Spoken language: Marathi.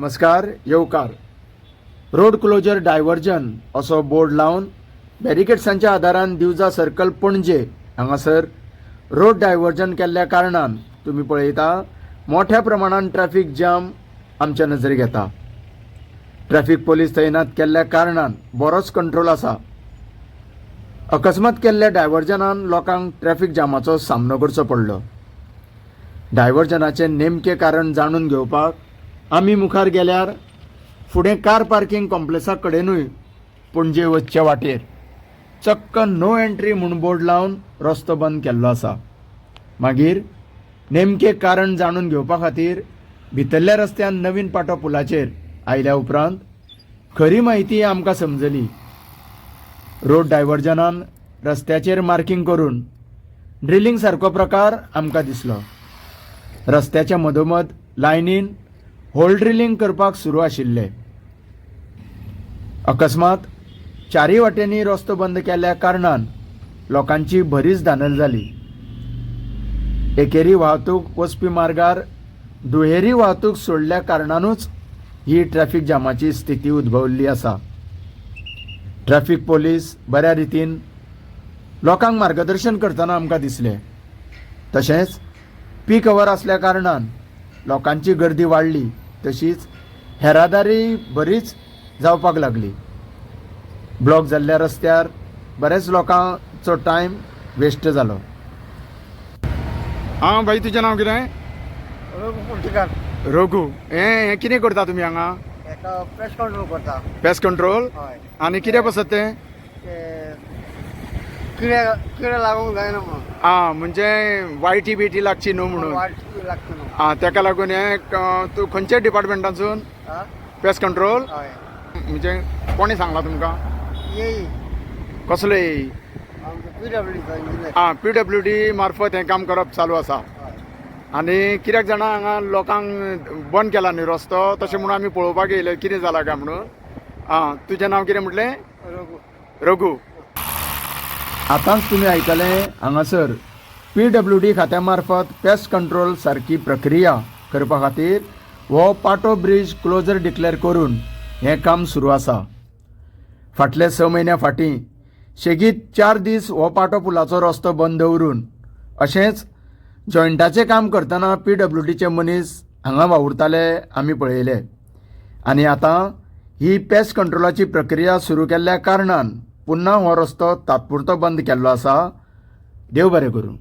नमस्कार. येवकार. रोड क्लोजर डायव्हर्जन असो बोर्ड लावन बॅरिकेड्सांच्या आदारान दिवजा सर्कल पणजे हांगासर रोड डायव्हर्जन केल्ल्या कारणान तुम्ही पळयता मोठ्या प्रमाणात ट्रॅफिक जाम आमच्या नजरेक येता. ट्रॅफिक पोलीस तैनात केल्ल्या कारणान बरोच कंट्रोल आसा. अकस्मात केल्ल्या डायव्हर्जनान लोकांक ट्रॅफिक जामाचो सामनो करचो पडलो. डायव्हर्जनाचे नेमके कारण जाणून घेवपाक आमी मुखार गेल्यार फुडें कार पार्किंग कॉम्प्लेक्सा कडेनूय पणजे वचचे वाटेर चक्क नो एंट्री म्हूण बोर्ड लावन रस्तो बंद केल्लो आसा. मागीर नेमके कारण जाणून घेवपा खातीर भितरल्या रस्त्यान नवीन पाटो पुलाचेर आयल्या उपरांत खरी म्हायती आमकां समजली. रोड डायव्हर्जनान रस्त्याचेर मार्किंग करून ड्रिलिंग सारको प्रकार आमकां दिसलो. रस्त्याच्या मदोमद लायनीन होल ड्रिलिंग करपाक सुरू आशिल्ले. अकस्मात चारी वाटेनी रस्तो बंद केल्ल्या कारणान लोकांची भरीच धानल जाली. एकेरी वाहतूक वचपी मार्गार दुहेरी वाहतूक सोडल्या कारणानूच ही ट्रॅफिक जामाची स्थिती उद्भवल्ली आसा. ट्रॅफिक पोलीस बऱ्या रितीन लोकांक मार्गदर्शन करतना आमकां दिसले. तशेंच पीक अवर आसल्या कारणान लोकांची गर्दी वाडली. तशीच येरादारी बरीच जावपाक लागली. ब्लॉक जाल्ल्या रस्त्यार बरेच लोकांचो टायम वेस्ट जालो. हां भाई, तुजें नांव कितें? रघु. हें कितें करता तुमी हांगा? पेस्ट कंट्रोल करता. Pest control? हय. आनी कितें बसत तें? किडे लागूंक जायना म्हणून. आं, म्हणजे वायटी बिटी लागची न्हू म्हणून. लागता न्हू. आं, तेका लागून तूं खंयच्या डिपार्टमेंटासून? Pest control? हय. म्हणजे कोणी सांगला तुमकां? येई कसलो येई? PWD engineer. आं, PWD मार्फत हें काम करप चालू आसा. आनी कित्याक जाणा हांगा लोकांक बंद केला न्ही रस्तो, तशें म्हणून आमी पळोवपाक येयले कितें जालां काय म्हणून. आं, तुजें नांव कितें म्हटलें? रघु. आतांच तुमी आयकलें हांगासर PWD खात्या मार्फत पेस्ट कंट्रोल सारकी प्रक्रिया करपा खातीर हो पाटो ब्रिज क्लोजर डिक्लेअर करून हें काम सुरू आसा. फाटले 6 म्हयन्या फाटीं शेगीत 4 दीस हो पाटो पुलाचो रस्तो बंद दवरून अशेंच जॉयंटाचें काम करतना PWDचे मनीस हांगा वावुरताले आमी पळयले. आनी आतां ही पेस्ट कंट्रोलाची प्रक्रिया सुरू केल्ल्या कारणान पुन्हा हो रस्तो तात्पुरतो बंद केल्लो आसा. देव बरें करूं.